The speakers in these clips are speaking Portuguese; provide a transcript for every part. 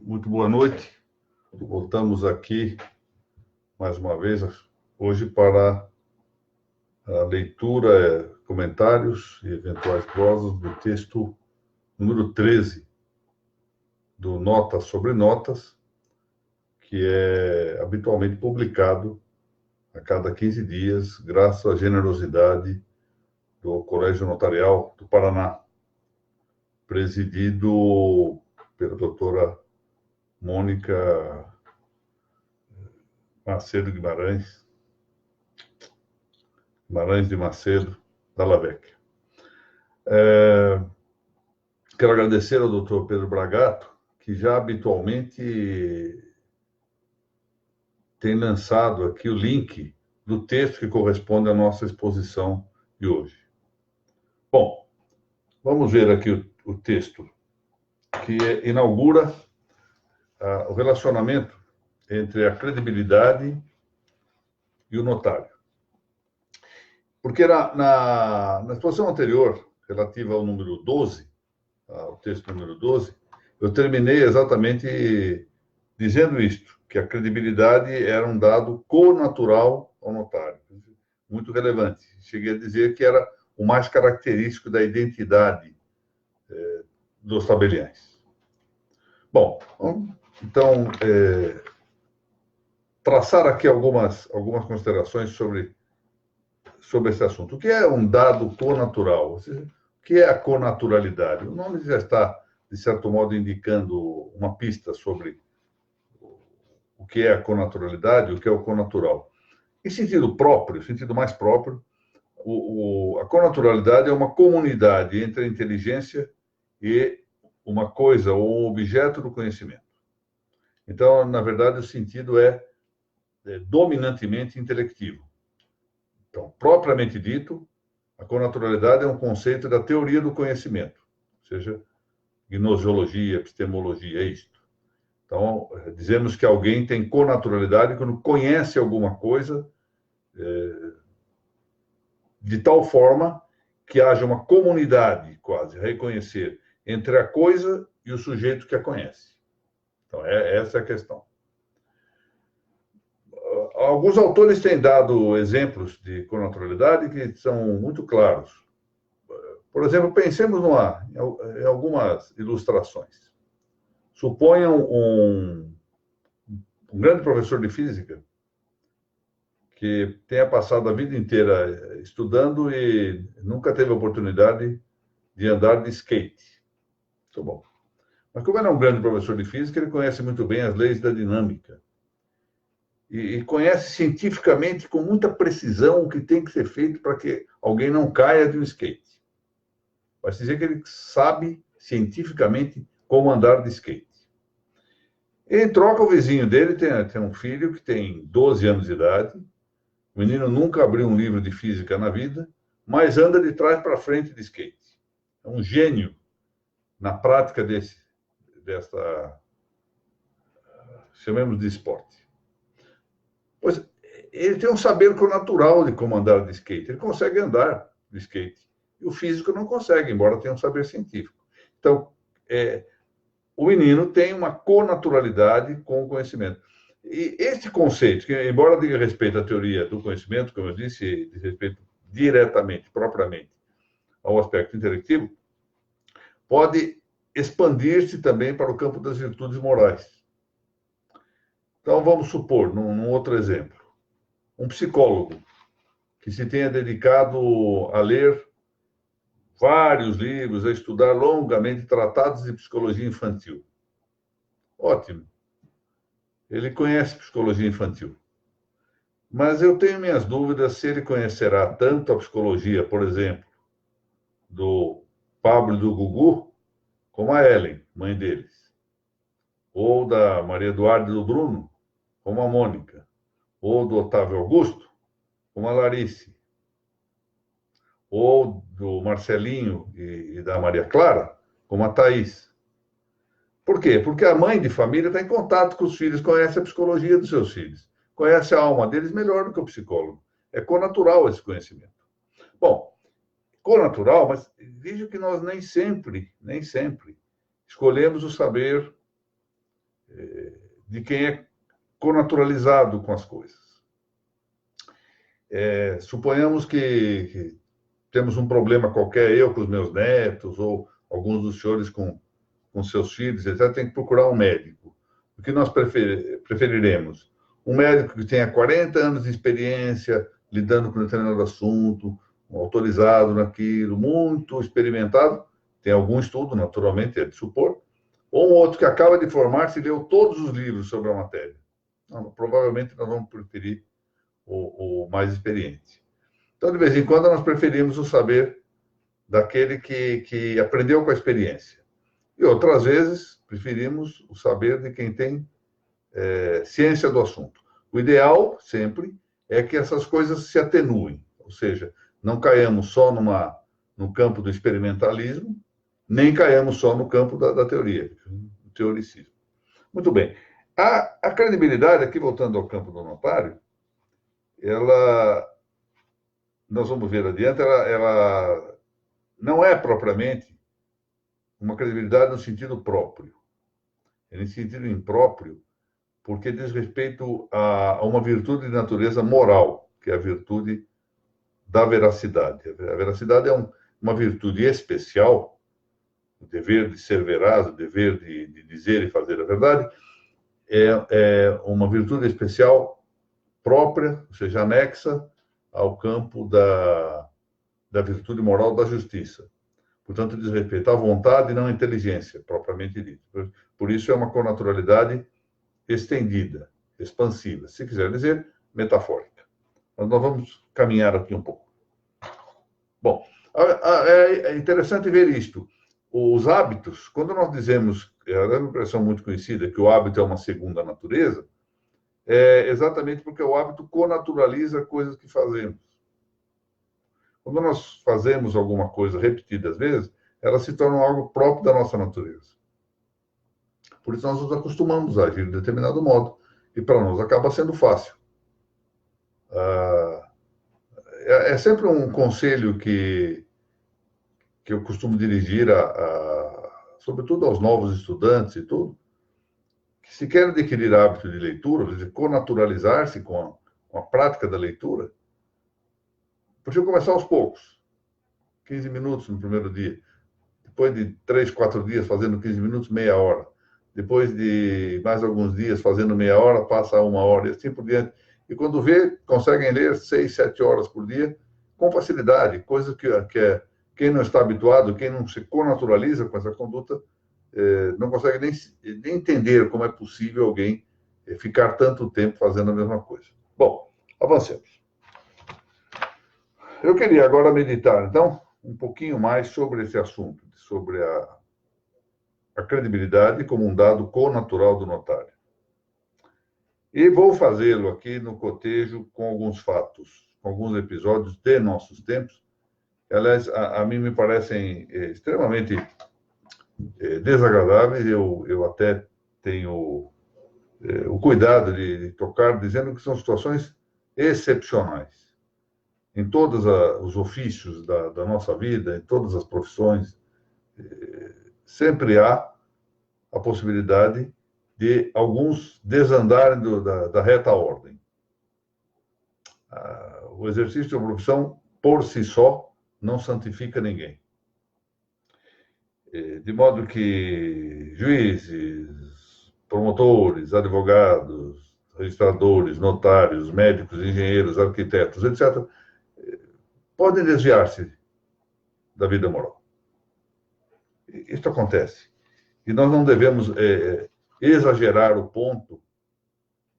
Muito boa noite. Voltamos aqui, mais uma vez, hoje para a leitura, comentários e eventuais prosas do texto número 13 do Notas sobre Notas, que é habitualmente publicado a cada 15 dias, graças à generosidade do Colégio Notarial do Paraná, presidido pela doutora Mônica Macedo Guimarães de Macedo, da Lavec. Quero agradecer ao doutor Pedro Bragato, que já habitualmente tem lançado aqui o link do texto que corresponde à nossa exposição de hoje. Bom, vamos ver aqui o texto que inaugura o relacionamento entre a credibilidade e o notário. Porque na exposição anterior, relativa ao número 12, ao texto número 12, eu terminei exatamente dizendo isto, que a credibilidade era um dado connatural ao notário, muito relevante. Cheguei a dizer que era o mais característico da identidade dos tabeliães. Bom, então, traçar aqui algumas considerações sobre esse assunto. O que é um dado connatural? O que é a connaturalidade? O nome já está, de certo modo, indicando uma pista sobre o que é a connaturalidade, o que é o connatural. Em sentido próprio, sentido mais próprio, a connaturalidade é uma comunidade entre a inteligência e uma coisa ou objeto do conhecimento. Então, na verdade, o sentido é dominantemente intelectivo. Então, propriamente dito, a connaturalidade é um conceito da teoria do conhecimento, ou seja, gnoseologia, epistemologia, é isto. Então, dizemos que alguém tem connaturalidade quando conhece alguma coisa de tal forma que haja uma comunidade, quase, a reconhecer, entre a coisa e o sujeito que a conhece. Então, essa é a questão. Alguns autores têm dado exemplos de connaturalidade que são muito claros. Por exemplo, pensemos em algumas ilustrações. Suponham um grande professor de física que tenha passado a vida inteira estudando e nunca teve a oportunidade de andar de skate. Muito bom. Mas como ele é um grande professor de física, ele conhece muito bem as leis da dinâmica. E conhece cientificamente, com muita precisão, o que tem que ser feito para que alguém não caia de um skate. Vai dizer que ele sabe cientificamente como andar de skate. Em troca, o vizinho dele tem um filho que tem 12 anos de idade. O menino nunca abriu um livro de física na vida, mas anda de trás para frente de skate. É um gênio na prática desta, chamemos de esporte. Pois ele tem um saber natural de como andar de skate. Ele consegue andar de skate. E o físico não consegue, embora tenha um saber científico. Então, o menino tem uma connaturalidade com o conhecimento. E este conceito, que embora diga respeito à teoria do conhecimento, como eu disse, diz respeito diretamente, propriamente, ao aspecto intelectivo, pode expandir-se também para o campo das virtudes morais. Então, vamos supor, num outro exemplo, um psicólogo que se tenha dedicado a ler vários livros, a estudar longamente tratados de psicologia infantil. Ótimo. Ele conhece psicologia infantil. Mas eu tenho minhas dúvidas se ele conhecerá tanto a psicologia, por exemplo, do Pablo e do Gugu, como a Ellen, mãe deles. Ou da Maria Eduarda e do Bruno, como a Mônica. Ou do Otávio Augusto, como a Larice. Ou do Marcelinho e da Maria Clara, como a Thaís. Por quê? Porque a mãe de família está em contato com os filhos, conhece a psicologia dos seus filhos, conhece a alma deles melhor do que o psicólogo. É connatural esse conhecimento. Bom, connatural, mas veja que nós nem sempre escolhemos o saber de quem é conaturalizado com as coisas. Suponhamos que temos um problema qualquer, eu com os meus netos, ou alguns dos senhores com seus filhos, etc., tem que procurar um médico. O que nós preferiremos? Um médico que tenha 40 anos de experiência lidando com determinado assunto, autorizado naquilo, muito experimentado, tem algum estudo, naturalmente, é de supor, ou um outro que acaba de formar-se e leu todos os livros sobre a matéria. Não, provavelmente nós vamos preferir o mais experiente. Então, de vez em quando, nós preferimos o saber daquele que aprendeu com a experiência. E outras vezes, preferimos o saber de quem tem ciência do assunto. O ideal, sempre, é que essas coisas se atenuem, ou seja, não caiamos só no campo do experimentalismo, nem caiamos só no campo da teoria, do teoricismo. Muito bem. A credibilidade, aqui voltando ao campo do notário, nós vamos ver adiante, ela não é propriamente uma credibilidade no sentido próprio. É no sentido impróprio, porque diz respeito a uma virtude de natureza moral, que é a virtude da veracidade. A veracidade é uma virtude especial, o dever de ser veraz, o dever de dizer e fazer a verdade, é uma virtude especial própria, ou seja, anexa ao campo da virtude moral da justiça. Portanto, diz respeito à vontade e não à inteligência, propriamente dita. Por isso, é uma connaturalidade estendida, expansiva, se quiser dizer, metafórica. Mas nós vamos caminhar aqui um pouco. Bom, é interessante ver isto. Os hábitos, quando nós dizemos, é uma expressão muito conhecida, que o hábito é uma segunda natureza, é exatamente porque o hábito connaturaliza coisas que fazemos. Quando nós fazemos alguma coisa repetidas vezes, ela se torna algo próprio da nossa natureza. Por isso nós nos acostumamos a agir de determinado modo. E para nós acaba sendo fácil. É sempre um conselho que eu costumo dirigir, sobretudo aos novos estudantes e tudo, que se querem adquirir hábito de leitura, ou seja, connaturalizar-se com a prática da leitura, podiam começar aos poucos. 15 minutos no primeiro dia. Depois de 3, 4 dias fazendo 15 minutos, meia hora. Depois de mais alguns dias fazendo meia hora, passa a 1 hora, e assim por diante. E quando vê, conseguem ler 6, 7 horas por dia, com facilidade. Coisa que quem não está habituado, quem não se connaturaliza com essa conduta, não consegue nem entender como é possível alguém ficar tanto tempo fazendo a mesma coisa. Bom, avancemos. Eu queria agora meditar, então, um pouquinho mais sobre esse assunto, sobre a credibilidade como um dado connatural do notário. E vou fazê-lo aqui no cotejo com alguns fatos, com alguns episódios de nossos tempos, que, aliás, a mim me parecem extremamente desagradáveis. Eu até tenho o cuidado de tocar, dizendo que são situações excepcionais. Em todos os ofícios da nossa vida, em todas as profissões, sempre há a possibilidade de alguns desandarem da reta ordem. O exercício de uma profissão, por si só, não santifica ninguém. De modo que juízes, promotores, advogados, registradores, notários, médicos, engenheiros, arquitetos, etc., podem desviar-se da vida moral. Isso acontece. E nós não devemos exagerar o ponto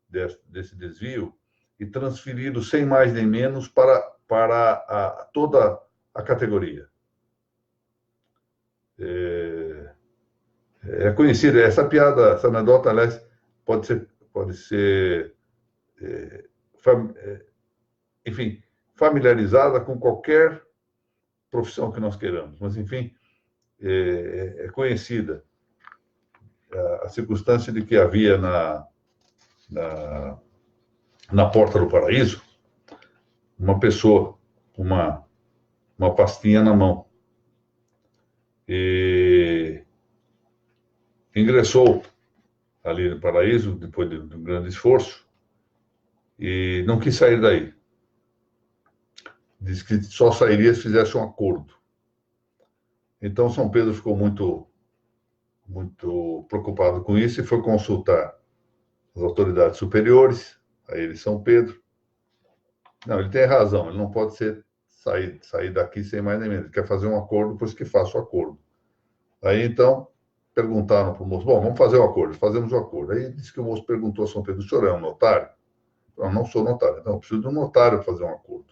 desse desvio e transferi-lo sem mais nem menos para toda a categoria. É conhecida essa piada, essa anedota, aliás, pode ser enfim, familiarizada com qualquer profissão que nós queiramos, mas, enfim, é conhecida a circunstância de que havia na porta do paraíso uma pessoa com uma pastinha na mão. E ingressou ali ali no paraíso, depois de um grande esforço, e não quis sair daí. Diz que só sairia se fizesse um acordo. Então, São Pedro ficou muito preocupado com isso e foi consultar as autoridades superiores, a ele São Pedro. Não, ele tem razão, ele não pode sair daqui sem mais nem menos. Ele quer fazer um acordo, pois que faça o acordo. Aí, então, perguntaram para o moço, bom, vamos fazer o acordo, fazemos o acordo. Aí disse que o moço perguntou a São Pedro, o senhor é um notário? Não sou notário. Então, eu preciso de um notário para fazer um acordo.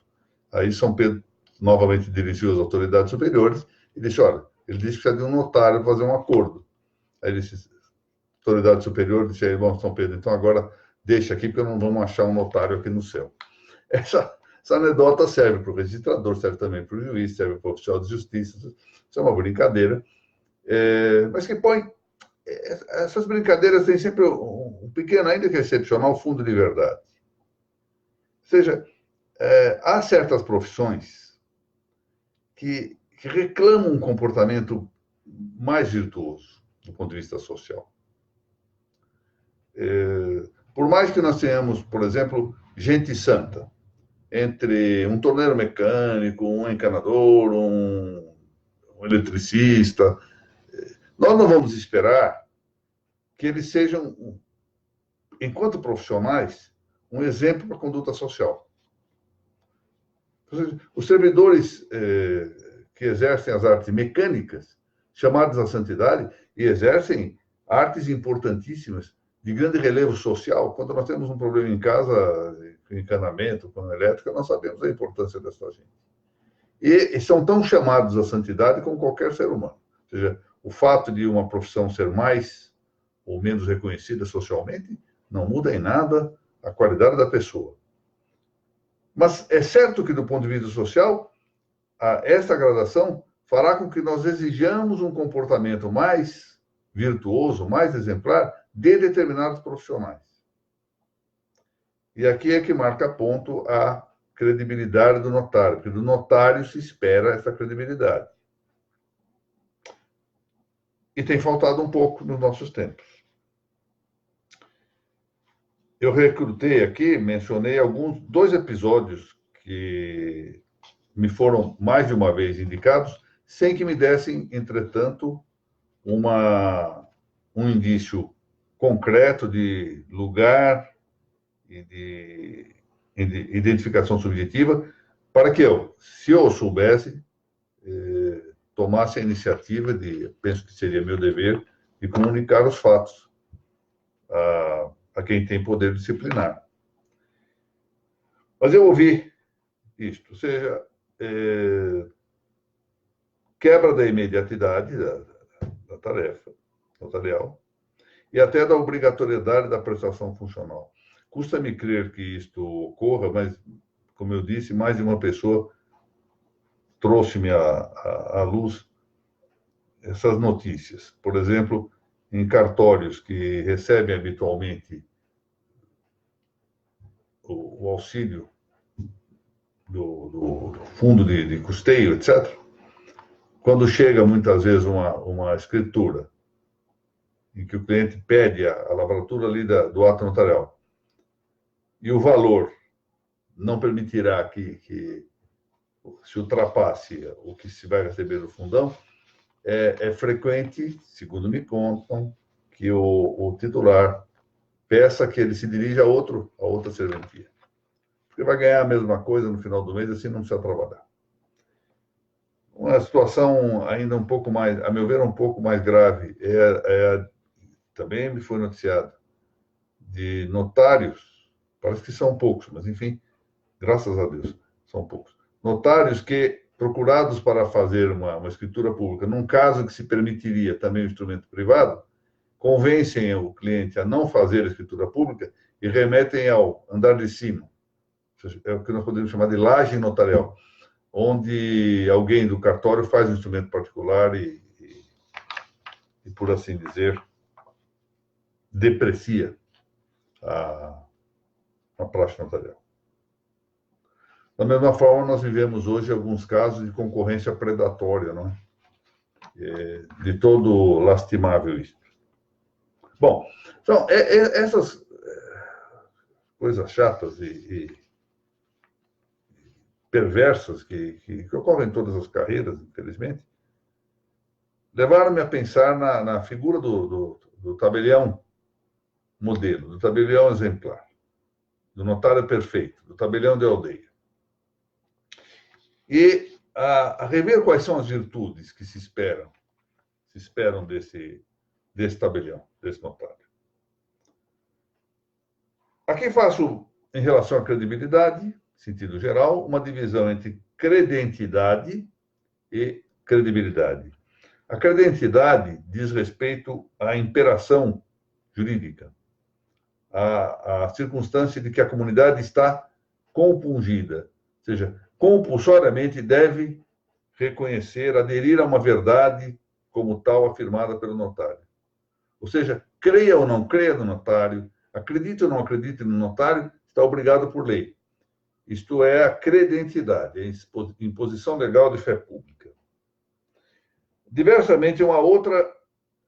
Aí São Pedro novamente dirigiu às autoridades superiores e disse, olha, ele disse que precisa de um notário para fazer um acordo. Aí ele disse, autoridade superior disse, aí, bom, São Pedro, então agora deixa aqui, porque não vamos achar um notário aqui no céu. Essa anedota serve para o registrador, serve também para o juiz, serve para o oficial de justiça. Isso é uma brincadeira, mas que põe... Essas brincadeiras têm sempre um pequeno, ainda que excepcional, fundo de verdade. Ou seja, há certas profissões que reclamam um comportamento mais virtuoso do ponto de vista social. Por mais que nós tenhamos, por exemplo, gente santa, entre um torneiro mecânico, um encanador, um eletricista, nós não vamos esperar que eles sejam, enquanto profissionais, um exemplo para a conduta social. Os servidores que exercem as artes mecânicas, chamados à santidade, e exercem artes importantíssimas, de grande relevo social. Quando nós temos um problema em casa, com encanamento, com elétrica, nós sabemos a importância dessa gente. E são tão chamados à santidade como qualquer ser humano. Ou seja, o fato de uma profissão ser mais ou menos reconhecida socialmente não muda em nada a qualidade da pessoa. Mas é certo que, do ponto de vista social, esta gradação fará com que nós exijamos um comportamento mais virtuoso, mais exemplar, de determinados profissionais. E aqui é que marca ponto a credibilidade do notário, porque do notário se espera essa credibilidade. E tem faltado um pouco nos nossos tempos. Eu recrutei aqui, mencionei dois episódios que me foram mais de uma vez indicados, sem que me dessem, entretanto, um indício concreto de lugar e de identificação subjetiva, para que eu, se eu soubesse, tomasse a iniciativa penso que seria meu dever, de comunicar os fatos a quem tem poder disciplinar. Mas eu ouvi isto, ou seja, quebra da imediatidade da tarefa notarial e até da obrigatoriedade da prestação funcional. Custa-me crer que isto ocorra, mas, como eu disse, mais de uma pessoa trouxe-me à luz essas notícias. Por exemplo, em cartórios que recebem habitualmente o auxílio do fundo de custeio, etc., quando chega muitas vezes uma escritura em que o cliente pede a lavratura ali do ato notarial e o valor não permitirá que se ultrapasse o que se vai receber no fundão, é frequente, segundo me contam, que o titular peça que ele se dirija a outra serventia. Porque vai ganhar a mesma coisa no final do mês, assim não precisa trabalhar. Uma situação ainda um pouco mais, a meu ver, um pouco mais grave, também me foi noticiado, de notários, parece que são poucos, mas enfim, graças a Deus, são poucos. Notários que, procurados para fazer uma escritura pública, num caso que se permitiria também o instrumento privado, convencem o cliente a não fazer a escritura pública e remetem ao andar de cima. É o que nós podemos chamar de laje notarial, onde alguém do cartório faz um instrumento particular e por assim dizer, deprecia a praxe notarial. Da mesma forma, nós vivemos hoje alguns casos de concorrência predatória, não é? De todo lastimável isso. Bom, Então, essas coisas chatas e perversas que ocorrem em todas as carreiras, infelizmente, levaram-me a pensar na figura do tabelião modelo, do tabelião exemplar, do notário perfeito, do tabelião de aldeia. E a rever quais são as virtudes que se esperam desse tabelião, desse notário. Aqui faço, em relação à credibilidade, em sentido geral, uma divisão entre credentidade e credibilidade. A credentidade diz respeito à imperação jurídica, à circunstância de que a comunidade está compungida, ou seja, compulsoriamente deve reconhecer, aderir a uma verdade como tal afirmada pelo notário. Ou seja, creia ou não creia no notário, acredite ou não acredite no notário, está obrigado por lei. Isto é a credentidade, a imposição legal de fé pública. Diversamente, uma outra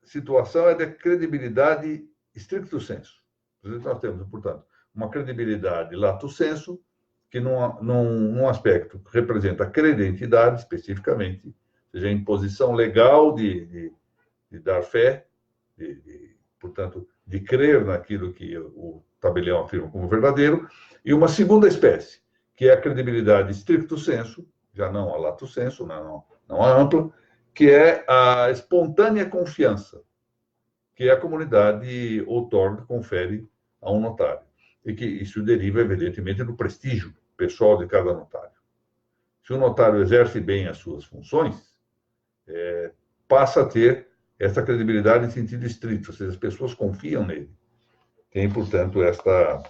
situação é de credibilidade stricto sensu. Nós temos, portanto, uma credibilidade lato sensu, que num aspecto representa a credentidade, especificamente, ou seja, a imposição legal de dar fé, portanto, de crer naquilo que o tabelião afirma como verdadeiro, e uma segunda espécie, que é a credibilidade stricto sensu, já não a lato sensu, não a ampla, que é a espontânea confiança que a comunidade outorga, confere a um notário. E que isso deriva, evidentemente, do prestígio pessoal de cada notário. Se o notário exerce bem as suas funções, passa a ter essa credibilidade em sentido estrito, ou seja, as pessoas confiam nele. Tem, portanto, esta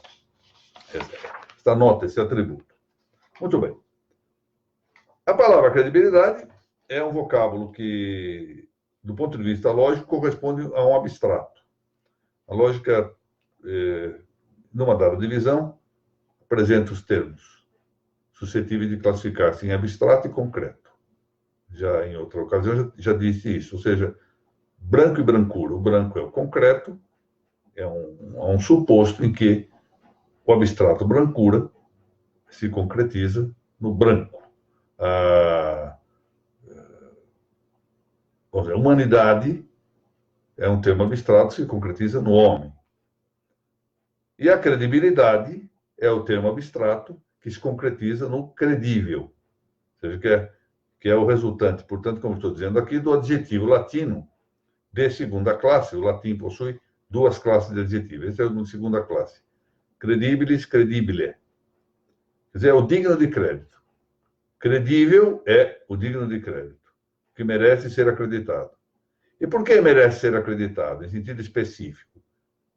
nota, esse atributo. Muito bem. A palavra credibilidade é um vocábulo que, do ponto de vista lógico, corresponde a um abstrato. A lógica, numa dada divisão, apresenta os termos suscetíveis de classificar-se em abstrato e concreto. Já em outra ocasião, já disse isso. Ou seja, branco e brancura. O branco é o concreto, é um suposto em que o abstrato brancura se concretiza no branco. A humanidade é um termo abstrato que se concretiza no homem. E a credibilidade é o termo abstrato que se concretiza no credível. Ou seja, que é o resultante, portanto, como estou dizendo aqui, do adjetivo latino de segunda classe. O latim possui duas classes de adjetivos. Esse é o de segunda classe. Credibilis, credibile. Quer dizer, é o digno de crédito. Credível é o digno de crédito, que merece ser acreditado. E por que merece ser acreditado? Em sentido específico,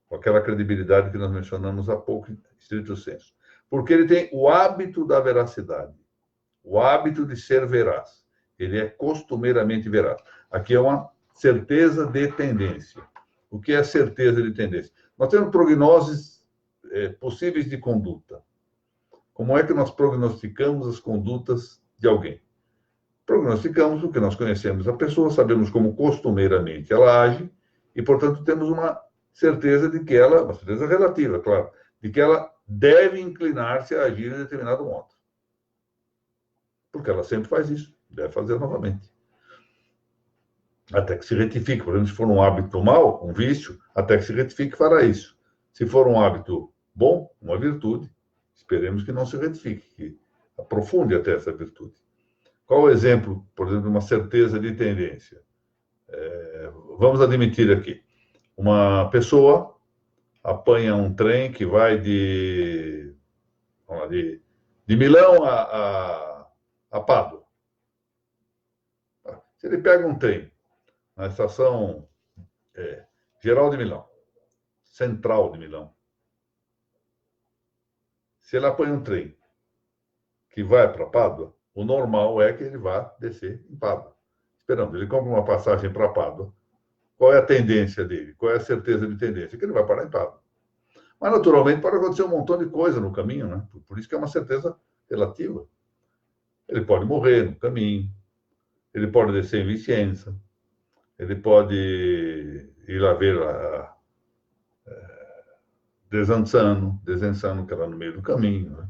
com aquela credibilidade que nós mencionamos há pouco, em estrito senso. Porque ele tem o hábito da veracidade, o hábito de ser veraz. Ele é costumeiramente veraz. Aqui é uma certeza de tendência. O que é certeza de tendência? Nós temos prognoses possíveis de conduta. Como é que nós prognosticamos as condutas de alguém? Prognosticamos porque nós conhecemos a pessoa, sabemos como costumeiramente ela age e, portanto, temos uma certeza de que ela, uma certeza relativa, claro, de que ela deve inclinar-se a agir de determinado modo. Porque ela sempre faz isso, deve fazer novamente. Até que se retifique. Por exemplo, se for um hábito mau, um vício, até que se retifique, fará isso. Se for um hábito bom, uma virtude, esperemos que não se retifique, que aprofunde até essa virtude. Qual o exemplo, por exemplo, de uma certeza de tendência? Vamos admitir aqui. Uma pessoa apanha um trem que vai de Milão a Pádua. Se ele pega um trem na estação Geral de Milão, Central de Milão, se ele apanha um trem que vai para Pádua, o normal é que ele vá descer em Pádua. Esperando, ele compra uma passagem para Pádua. Qual é a tendência dele? Qual é a certeza de tendência? Que ele vai parar em Pádua. Mas, naturalmente, pode acontecer um montão de coisa no caminho, né? Por isso que é uma certeza relativa. Ele pode morrer no caminho, ele pode descer em Vicenza, ele pode ir lá ver Desenzano, que era no meio do caminho, né?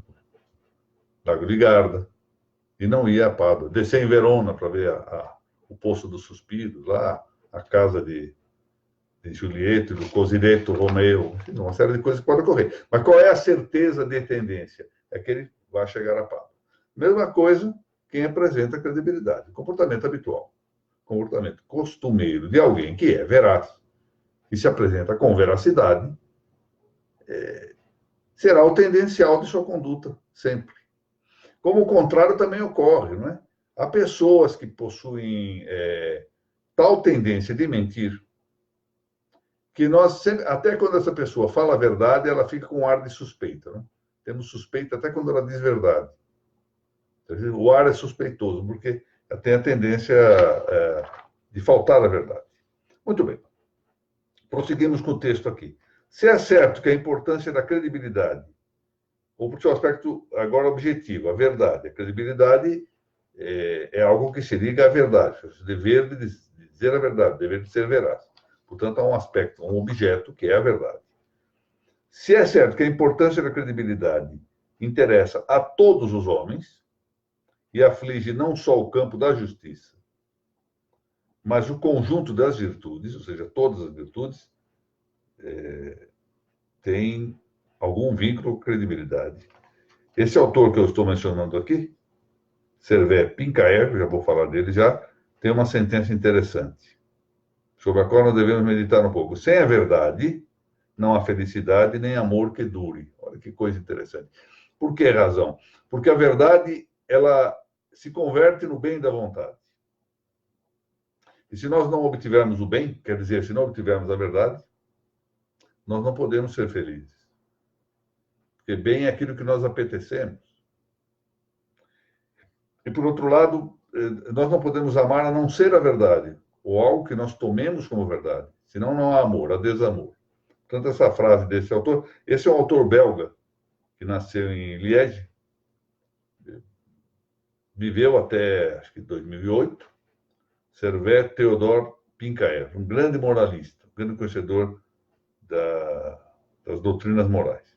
Lago de Garda, e não ia a Pádua. Descer em Verona para ver o Poço dos Suspiros, lá, a casa de Julieta, do Cosiddetto Romeo, uma série de coisas que podem ocorrer. Mas qual é a certeza de tendência? É que ele vai chegar a Pádua. Mesma coisa quem apresenta credibilidade, comportamento habitual, comportamento costumeiro de alguém que é veraz e se apresenta com veracidade, será o tendencial de sua conduta, sempre. Como o contrário também ocorre, não é? Há pessoas que possuem tal tendência de mentir que nós sempre, até quando essa pessoa fala a verdade, ela fica com um ar de suspeita, né? Temos suspeita até quando ela diz verdade. O ar é suspeitoso, porque tem a tendência de faltar a verdade. Muito bem. Prosseguimos com o texto aqui. Se é certo que a importância da credibilidade, ou por seu aspecto agora objetivo, a verdade, a credibilidade é algo que se liga à verdade, o dever de dizer a verdade, o dever de ser veraz. Portanto, há um aspecto, um objeto, que é a verdade. Se é certo que a importância da credibilidade interessa a todos os homens e aflige não só o campo da justiça, mas o conjunto das virtudes, ou seja, todas as virtudes, têm algum vínculo com credibilidade. Esse autor que eu estou mencionando aqui, Servet Pincaer, já vou falar dele já, tem uma sentença interessante, sobre a qual nós devemos meditar um pouco. Sem a verdade, não há felicidade nem amor que dure. Olha que coisa interessante. Por que razão? Porque a verdade, ela se converte no bem da vontade. E se nós não obtivermos o bem, quer dizer, se não obtivermos a verdade, nós não podemos ser felizes. Porque bem é aquilo que nós apetecemos. E, por outro lado, nós não podemos amar a não ser a verdade, ou algo que nós tomemos como verdade. Senão não há amor, há desamor. Portanto, essa frase desse autor, esse é um autor belga, que nasceu em Liège, viveu até, acho que 2008, Servet Theodore Pincaer, um grande moralista, um grande conhecedor das doutrinas morais.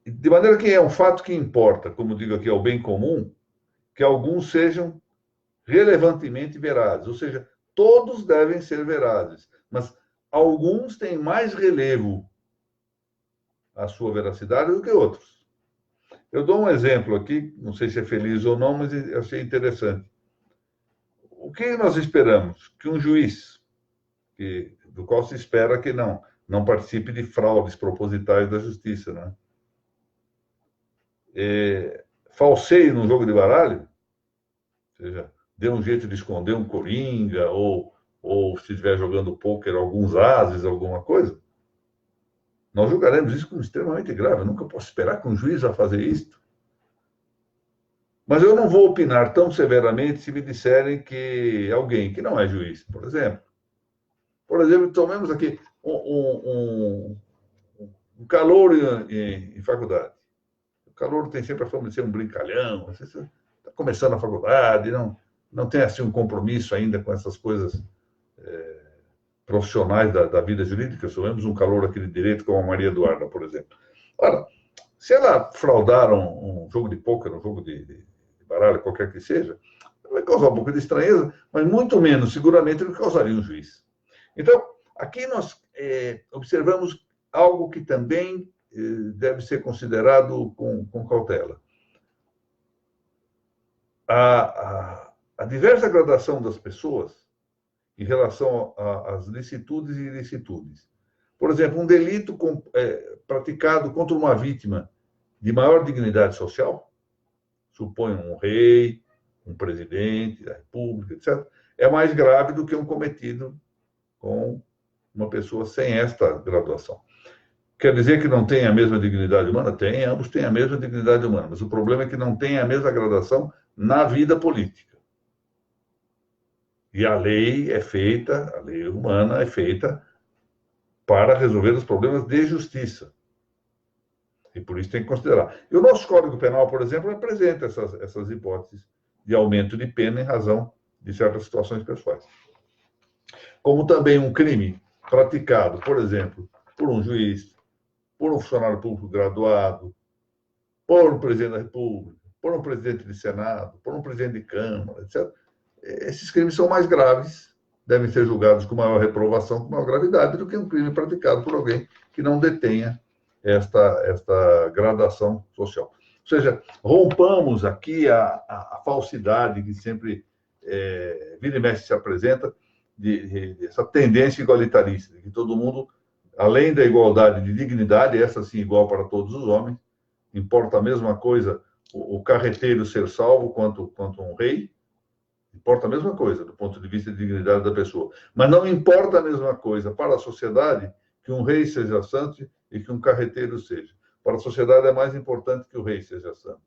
De maneira que é um fato que importa, como digo aqui, ao bem comum, que alguns sejam relevantemente verazes, ou seja, todos devem ser verazes, mas alguns têm mais relevo à sua veracidade do que outros. Eu dou um exemplo aqui, não sei se é feliz ou não, mas eu achei interessante. O que nós esperamos? Que um juiz, do qual se espera que não participe de fraudes propositais da justiça, né? Falseie num jogo de baralho, ou seja, dê um jeito de esconder um coringa, ou se estiver jogando pôquer, alguns ases, alguma coisa, nós julgaremos isso como extremamente grave. Eu nunca posso esperar que um juiz vá fazer isto. Mas eu não vou opinar tão severamente se me disserem que alguém que não é juiz, por exemplo, tomemos aqui um calouro em faculdade. O calouro tem sempre a fama de ser um brincalhão, você está começando a faculdade, não tem assim um compromisso ainda com essas coisas profissionais da vida jurídica. Somos um calouro aqui de direito, como a Maria Eduarda, por exemplo. Ora, se ela fraudar um jogo de pôquer, um jogo de baralho, qualquer que seja, vai causar um pouco de estranheza, mas muito menos, seguramente, do que causaria um juiz. Então, aqui nós observamos algo que também deve ser considerado com cautela. A diversa gradação das pessoas em relação às licitudes e ilicitudes. Por exemplo, um delito praticado contra uma vítima de maior dignidade social, suponha um rei, um presidente da República, etc., é mais grave do que um cometido com uma pessoa sem esta graduação. Quer dizer que não tem a mesma dignidade humana? Tem, ambos têm a mesma dignidade humana, mas o problema é que não tem a mesma graduação na vida política. E a lei a lei humana é feita para resolver os problemas de justiça. E por isso tem que considerar. E o nosso Código Penal, por exemplo, apresenta essas hipóteses de aumento de pena em razão de certas situações pessoais. Como também um crime praticado, por exemplo, por um juiz, por um funcionário público graduado, por um presidente da República, por um presidente de Senado, por um presidente de Câmara, etc. Esses crimes são mais graves, devem ser julgados com maior reprovação, com maior gravidade, do que um crime praticado por alguém que não detenha esta gradação social. Ou seja, rompamos aqui a falsidade que sempre vira e mexe se apresenta, essa tendência igualitarista, de que todo mundo, além da igualdade de dignidade, essa sim igual para todos os homens, importa a mesma coisa o carreteiro ser salvo quanto um rei, importa a mesma coisa do ponto de vista de dignidade da pessoa. Mas não importa a mesma coisa para a sociedade que um rei seja santo e que um carreteiro seja. Para a sociedade é mais importante que o rei seja santo.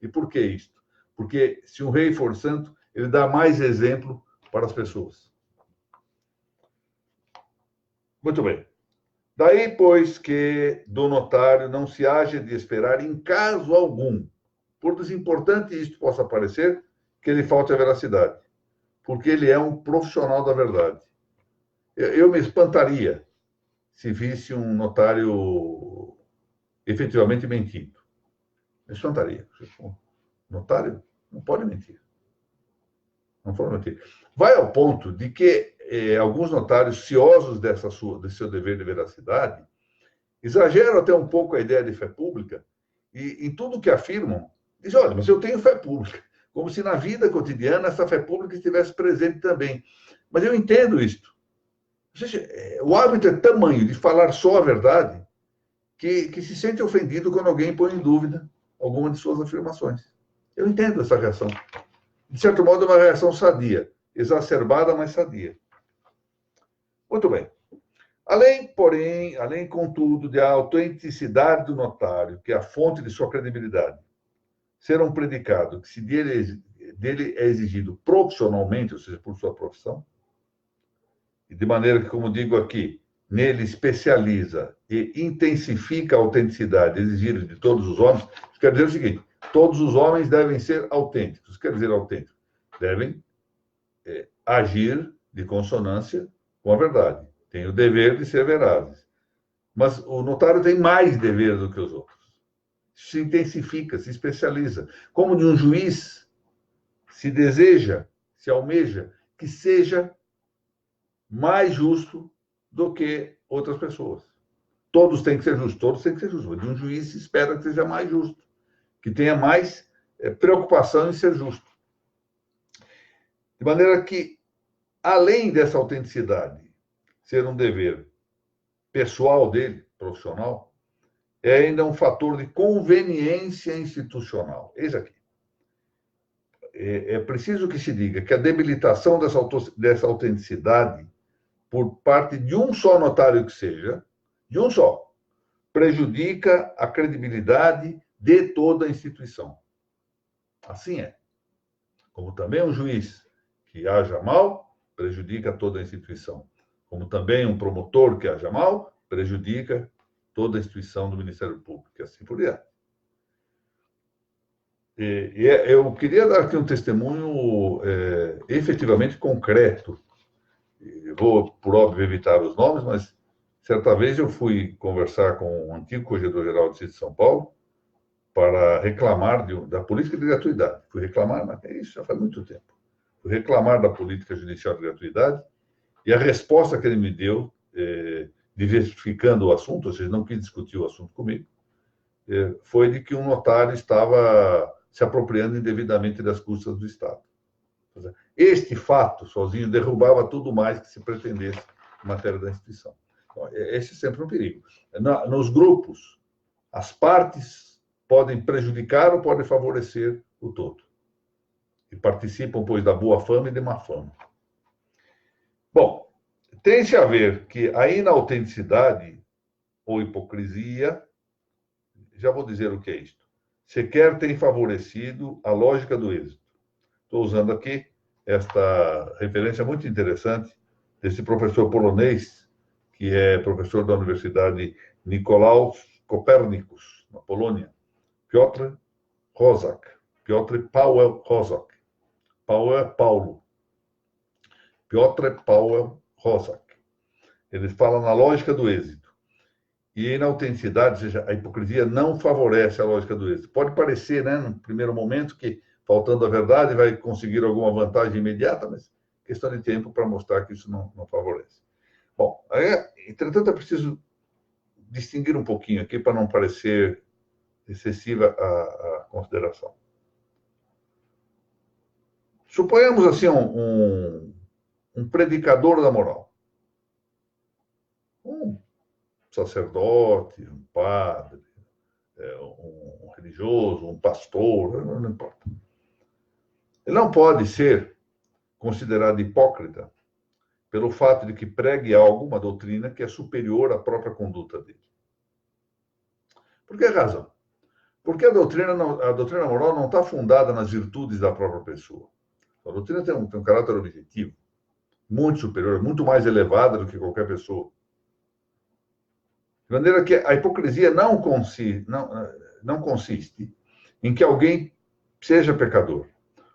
E por que isto? Porque se um rei for santo, ele dá mais exemplo para as pessoas. Muito bem. Daí, pois, que do notário não se haja de esperar em caso algum, por desimportante isto possa parecer, que ele falte a veracidade, porque ele é um profissional da verdade. Eu me espantaria se visse um notário efetivamente mentindo. Me espantaria. O notário não pode mentir. Não pode mentir. Vai ao ponto de que alguns notários, ciosos desse seu dever de veracidade, exageram até um pouco a ideia de fé pública e em tudo que afirmam, dizem, olha, mas eu tenho fé pública. Como se na vida cotidiana essa fé pública estivesse presente também. Mas eu entendo isto. Ou seja, o hábito é tamanho de falar só a verdade que se sente ofendido quando alguém põe em dúvida alguma de suas afirmações. Eu entendo essa reação. De certo modo, é uma reação sadia, exacerbada, mas sadia. Muito bem. Além, contudo, de a autenticidade do notário, que é a fonte de sua credibilidade, ser um predicado que se dele é exigido profissionalmente, ou seja, por sua profissão, e de maneira que, como digo aqui, nele especializa e intensifica a autenticidade exigida de todos os homens, isso quer dizer o seguinte, todos os homens devem ser autênticos. Quer dizer autênticos? Devem agir de consonância com a verdade. Tem o dever de ser verazes. Mas o notário tem mais dever do que os outros. Se intensifica, se especializa. Como de um juiz, se deseja, se almeja que seja mais justo do que outras pessoas. Todos têm que ser justos, todos têm que ser justos. De um juiz se espera que seja mais justo, que tenha mais preocupação em ser justo. De maneira que, além dessa autenticidade ser um dever pessoal dele, profissional, é ainda um fator de conveniência institucional. Eis aqui. É preciso que se diga que a debilitação dessa autenticidade por parte de um só notário que seja, de um só, prejudica a credibilidade de toda a instituição. Assim é. Como também um juiz que haja mal, prejudica toda a instituição. Como também um promotor que haja mal, prejudica toda a instituição do Ministério Público, e assim por diante. Eu queria dar aqui um testemunho efetivamente concreto. Eu vou, por óbvio, evitar os nomes, mas certa vez eu fui conversar com o antigo corregedor-geral de São Paulo para reclamar da política de gratuidade. Fui reclamar, mas isso já faz muito tempo. Fui reclamar da política judicial de gratuidade e a resposta que ele me deu, diversificando o assunto, ou seja, não quis discutir o assunto comigo, foi de que um notário estava se apropriando indevidamente das custas do Estado. Este fato, sozinho, derrubava tudo mais que se pretendesse em matéria da instituição. Então, esse é sempre um perigo. Nos grupos, as partes podem prejudicar ou podem favorecer o todo. E participam, pois, da boa fama e da má fama. Bom, tem-se a ver que a inautenticidade ou hipocrisia, já vou dizer o que é isto, sequer tem favorecido a lógica do êxito. Estou usando aqui esta referência muito interessante desse professor polonês, que é professor da Universidade Nicolaus Copernicus, na Polônia, Piotr Kozak, Piotr Paweł Kozak. Paulo é Paulo. Piotr Paweł Kozak. Ele fala na lógica do êxito. E na autenticidade, ou seja, a hipocrisia não favorece a lógica do êxito. Pode parecer, né, no primeiro momento, que faltando a verdade vai conseguir alguma vantagem imediata, mas questão de tempo para mostrar que isso não favorece. Bom, entretanto, é preciso distinguir um pouquinho aqui para não parecer excessiva a consideração. Suponhamos assim um predicador da moral, um sacerdote, um padre, um religioso, um pastor, não importa. Ele não pode ser considerado hipócrita pelo fato de que pregue algo, uma doutrina, que é superior à própria conduta dele. Por que razão? Porque a doutrina moral não está fundada nas virtudes da própria pessoa. A doutrina tem um caráter objetivo, muito superior, muito mais elevada do que qualquer pessoa. De maneira que a hipocrisia não consiste em que alguém seja pecador.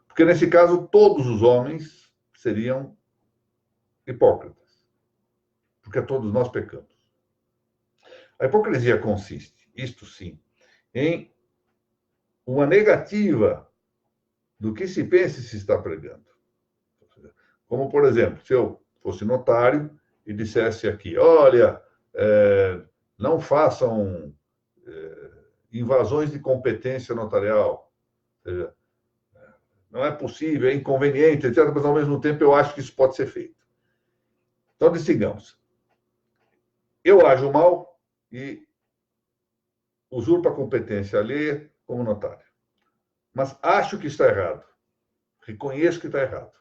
Porque, nesse caso, todos os homens seriam hipócritas. Porque todos nós pecamos. A hipocrisia consiste, isto sim, em uma negativa do que se pensa e se está pregando. Como, por exemplo, se eu fosse notário e dissesse aqui, olha, não façam invasões de competência notarial. Ou seja, não é possível, é inconveniente, etc., mas, ao mesmo tempo, eu acho que isso pode ser feito. Então, distingamos. Eu ajo mal e usurpo a competência alheia como notário. Mas acho que está errado. Reconheço que está errado.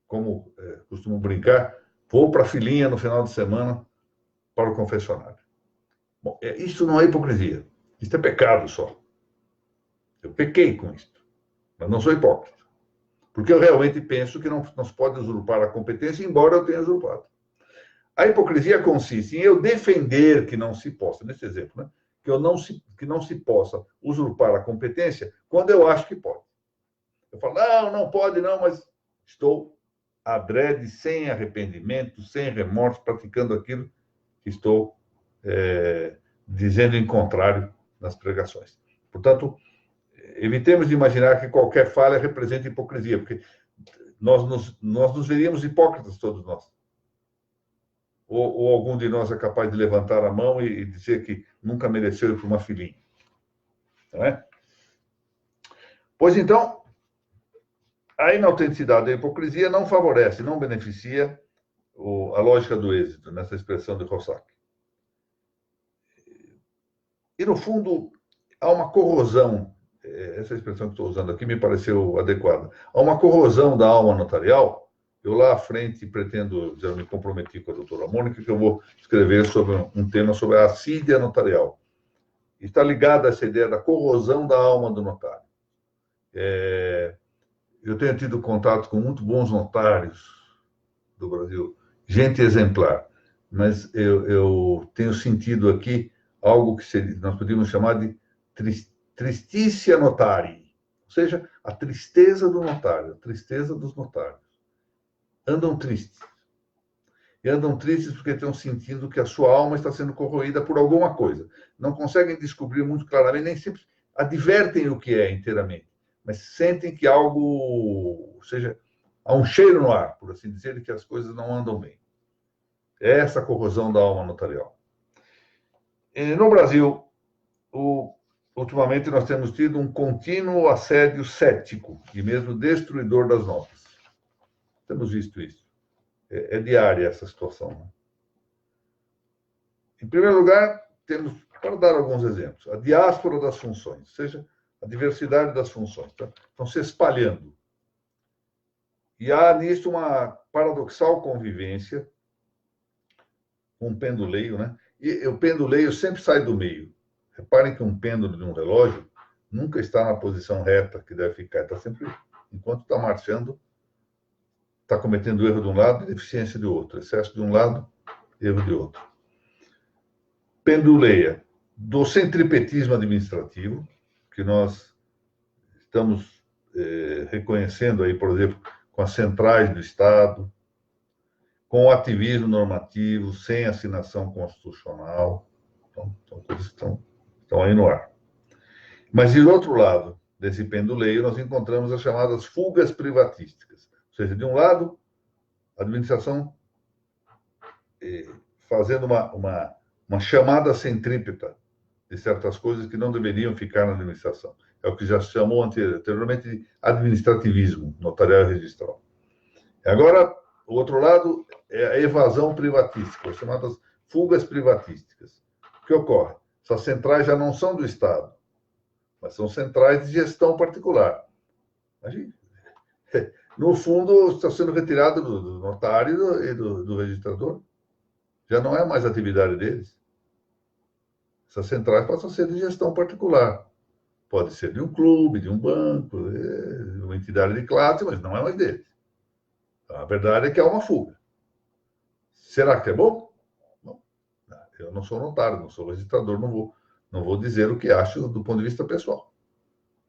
Como costumo brincar, vou para a filhinha no final de semana para o confessionário. Bom, isso não é hipocrisia. Isso é pecado só. Eu pequei com isso. Mas não sou hipócrita. Porque eu realmente penso que não se pode usurpar a competência, embora eu tenha usurpado. A hipocrisia consiste em eu defender que não se possa, nesse exemplo, né? Que não se possa usurpar a competência quando eu acho que pode. Eu falo, não pode não, mas estou adrede, sem arrependimento, sem remorso, praticando aquilo que estou dizendo em contrário nas pregações. Portanto, evitemos de imaginar que qualquer falha representa hipocrisia, porque nós nos veríamos hipócritas, todos nós. Ou algum de nós é capaz de levantar a mão e dizer que nunca mereceu ir para uma filhinha. Não é? Pois então, a inautenticidade da hipocrisia não favorece, não beneficia a lógica do êxito, nessa expressão de Rossack. E, no fundo, há uma corrosão, essa expressão que estou usando aqui me pareceu adequada, há uma corrosão da alma notarial. Eu lá à frente pretendo, já me comprometi com a doutora Mônica, que eu vou escrever sobre um tema sobre a assídia notarial. Está ligada a essa ideia da corrosão da alma do notário. Eu tenho tido contato com muito bons notários do Brasil, gente exemplar, mas eu tenho sentido aqui algo que nós podíamos chamar de tristícia notarii, ou seja, a tristeza do notário, a tristeza dos notários. Andam tristes. E andam tristes porque estão sentindo que a sua alma está sendo corroída por alguma coisa. Não conseguem descobrir muito claramente, nem sempre advertem o que é inteiramente, mas sentem que algo, ou seja, há um cheiro no ar, por assim dizer, de que as coisas não andam bem. É essa corrosão da alma notarial. E no Brasil, ultimamente nós temos tido um contínuo assédio cético e mesmo destruidor das notas. Temos visto isso. É diária essa situação. Né? Em primeiro lugar, temos, para dar alguns exemplos, a diáspora das funções, ou seja, a diversidade das funções. Tá? Estão se espalhando. E há nisso uma paradoxal convivência com o penduleio, né? E o penduleio sempre sai do meio. Reparem que um pêndulo de um relógio nunca está na posição reta que deve ficar. Está sempre, enquanto está marchando, está cometendo erro de um lado e deficiência de outro, excesso de um lado, erro de outro. Penduleia do centripetismo administrativo, que nós estamos reconhecendo aí, por exemplo, com as centrais do Estado, com o ativismo normativo, sem assinação constitucional. São coisas que estão aí no ar. Mas, de outro lado desse penduleio, nós encontramos as chamadas fugas privatísticas. Ou seja, de um lado, a administração fazendo uma chamada centrípeta de certas coisas que não deveriam ficar na administração. É o que já se chamou anteriormente de administrativismo, notarial e registral. Agora, o outro lado é a evasão privatística, as chamadas fugas privatísticas. O que ocorre? Essas centrais já não são do Estado, mas são centrais de gestão particular. Imagina. No fundo, está sendo retirado do notário e do registrador. Já não é mais atividade deles. Essas centrais passam a ser de gestão particular. Pode ser de um clube, de um banco, de uma entidade de classe, mas não é mais deles. A verdade é que há uma fuga. Será que é bom? Não. Eu não sou notário, não sou registrador, não vou dizer o que acho do ponto de vista pessoal.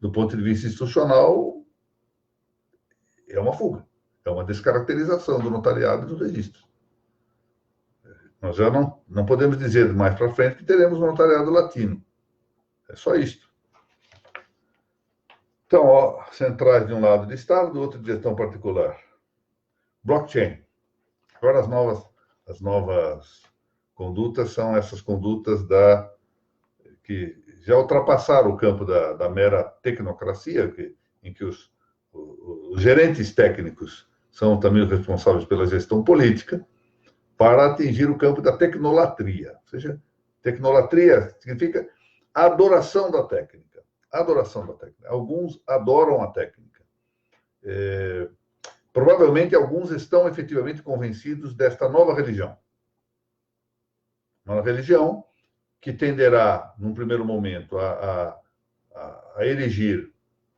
Do ponto de vista institucional, é uma fuga. É uma descaracterização do notariado e do registro. Nós já não podemos dizer mais para frente que teremos um notariado latino. É só isto. Então, ó, centrais de um lado de Estado, do outro de gestão particular. Blockchain. Agora, as novas condutas são essas condutas que já ultrapassaram o campo da mera tecnocracia, em que os gerentes técnicos são também os responsáveis pela gestão política, para atingir o campo da tecnolatria. Ou seja, tecnolatria significa adoração da técnica. Adoração da técnica. Alguns adoram a técnica. Provavelmente, alguns estão efetivamente convencidos desta nova religião. Uma religião que tenderá, num primeiro momento, a erigir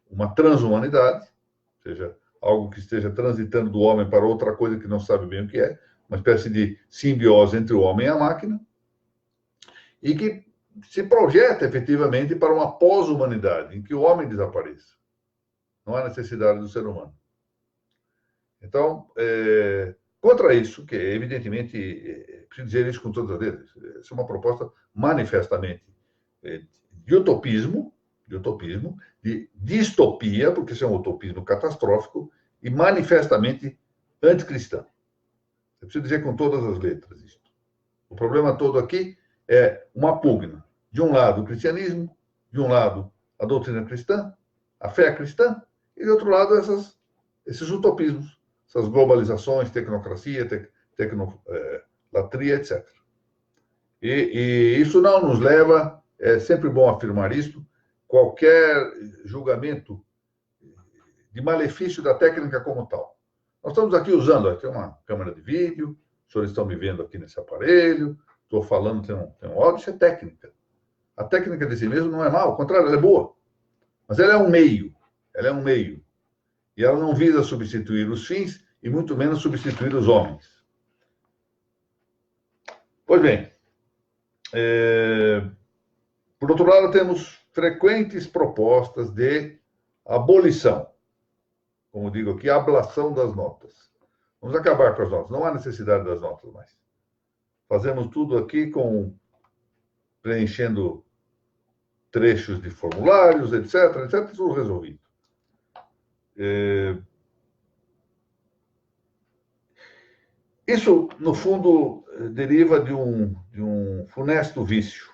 uma transhumanidade, ou seja, algo que esteja transitando do homem para outra coisa que não sabe bem o que é, uma espécie de simbiose entre o homem e a máquina, e que se projeta efetivamente para uma pós-humanidade, em que o homem desapareça. Não há necessidade do ser humano. Então, contra isso, que evidentemente, preciso dizer isso com todas as letras, essa é uma proposta manifestamente de utopismo, de distopia, porque isso é um utopismo catastrófico, e manifestamente anticristão. Eu preciso dizer com todas as letras isto. O problema todo aqui é uma pugna. De um lado, o cristianismo, de um lado, a doutrina cristã, a fé cristã, e de outro lado, esses utopismos, essas globalizações, tecnocracia, tecnolatria, etc. E isso não nos leva, é sempre bom afirmar isso, qualquer julgamento de malefício da técnica como tal. Nós estamos aqui usando, aqui uma câmera de vídeo, os senhores estão me vendo aqui nesse aparelho, estou falando, tem um áudio, isso é técnica. A técnica de si mesmo não é mal, ao contrário, ela é boa. Mas ela é um meio, E ela não visa substituir os fins e muito menos substituir os homens. Pois bem, por outro lado, temos frequentes propostas de abolição, como digo aqui, ablação das notas. Vamos acabar com as notas, não há necessidade das notas mais. Fazemos tudo aqui preenchendo trechos de formulários, etc., tudo resolvido. Isso, no fundo, deriva de um funesto vício,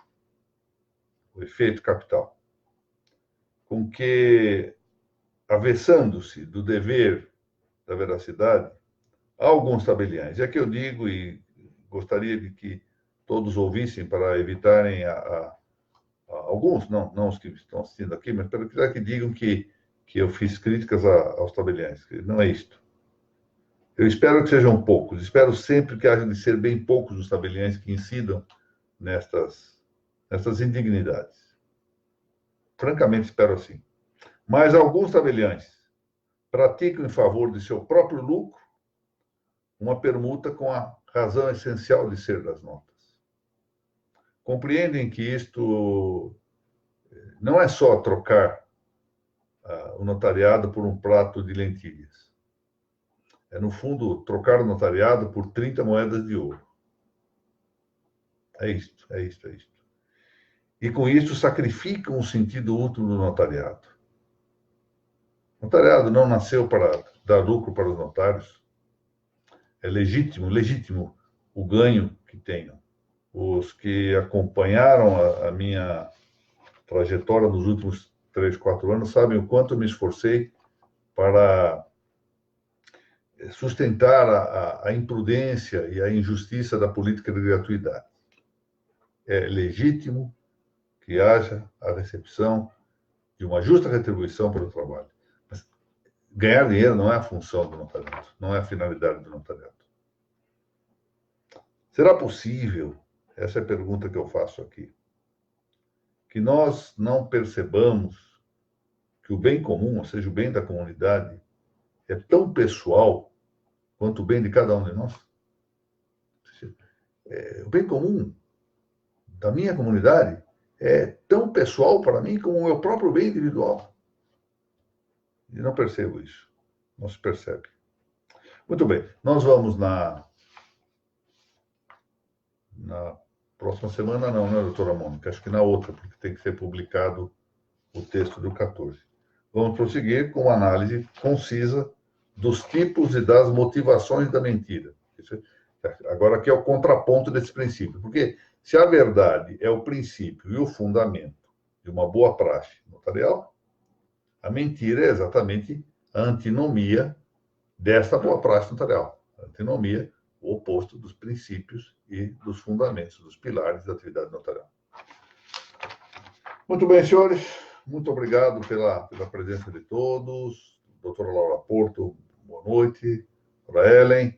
o efeito capital, com que, avessando-se do dever da veracidade, há alguns tabeliães. É que eu digo, e gostaria de que todos ouvissem para evitarem alguns, não os que estão assistindo aqui, mas para que digam que eu fiz críticas aos tabeliães. Não é isto. Eu espero que sejam poucos. Espero sempre que haja de ser bem poucos os tabeliães que incidam nestas indignidades. Francamente, espero assim. Mas alguns tabeliães praticam em favor de seu próprio lucro uma permuta com a razão essencial de ser das notas. Compreendem que isto não é só trocar o notariado por um prato de lentilhas. É, no fundo, trocar o notariado por 30 moedas de ouro. É isto. e com isso sacrificam o sentido útil do notariado. O notariado não nasceu para dar lucro para os notários. É legítimo o ganho que tenham. Os que acompanharam a minha trajetória nos últimos 3, 4 anos sabem o quanto eu me esforcei para sustentar a imprudência e a injustiça da política de gratuidade. É legítimo que haja a recepção de uma justa retribuição pelo trabalho. Mas ganhar dinheiro não é a função do notariado, não é a finalidade do notariado. Será possível, essa é a pergunta que eu faço aqui, que nós não percebamos que o bem comum, ou seja, o bem da comunidade, é tão pessoal quanto o bem de cada um de nós? O bem comum da minha comunidade é tão pessoal para mim como o meu próprio bem individual. E não percebo isso. Não se percebe. Muito bem. Nós vamos na próxima semana, não, né, doutora Mônica? Acho que na outra, porque tem que ser publicado o texto do 14. Vamos prosseguir com uma análise concisa dos tipos e das motivações da mentira. Agora, aqui é o contraponto desse princípio. Porque se a verdade é o princípio e o fundamento de uma boa praxe notarial, a mentira é exatamente a antinomia desta boa praxe notarial. A antinomia, o oposto dos princípios e dos fundamentos, dos pilares da atividade notarial. Muito bem, senhores. Muito obrigado pela presença de todos. Doutora Laura Porto, boa noite. Doutora Ellen,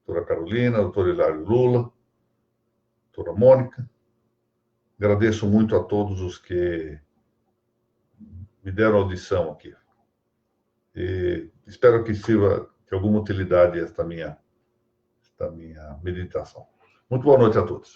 doutora Carolina, doutor Hilário Lula, doutora Mônica. Agradeço muito a todos os que me deram audição aqui. E espero que sirva de alguma utilidade esta minha meditação. Muito boa noite a todos.